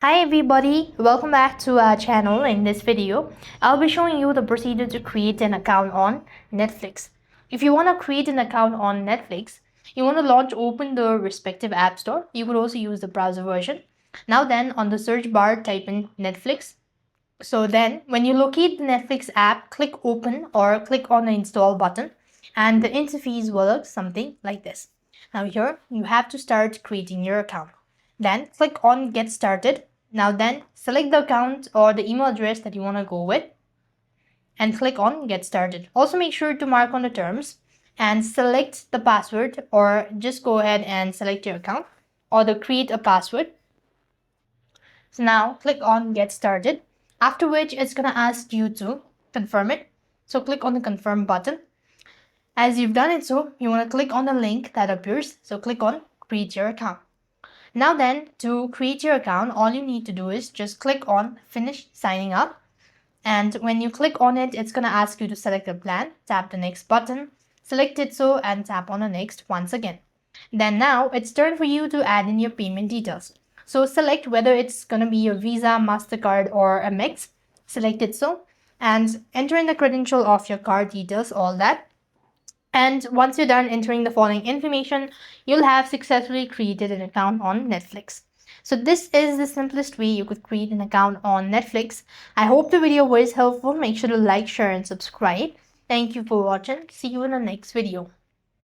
Hi everybody, welcome back to our channel. In this video, I'll be showing you the procedure to create an account on Netflix. If you want to create an account on Netflix, you want to open the respective app store. You could also use the browser version. Now then, on the search bar, type in Netflix. So then, when you locate the Netflix app, click open or click on the install button and the interface will look something like this. Now here, you have to start creating your account. Then click on get started. Now then, select the account or the email address that you want to go with and click on get started. Also make sure to mark on the terms and select the password, or just go ahead and select your account or the create a password. So now click on get started, after which it's going to ask you to confirm it. So click on the confirm button. As you've done it, so you want to click on the link that appears. So click on create your account. Now then, to create your account, all you need to do is just click on finish signing up. And when you click on it, it's going to ask you to select a plan. Tap the next button, select it so, and tap on the next once again. Then now it's turn for you to add in your payment details. So select whether it's going to be your Visa, MasterCard, or a mix. Select it so, and enter in the credential of your card details, all that. And once you're done entering the following information, you'll have successfully created an account on Netflix. So this is the simplest way you could create an account on Netflix. I hope the video was helpful. Make sure to like, share, and subscribe. Thank you for watching. See you in the next video.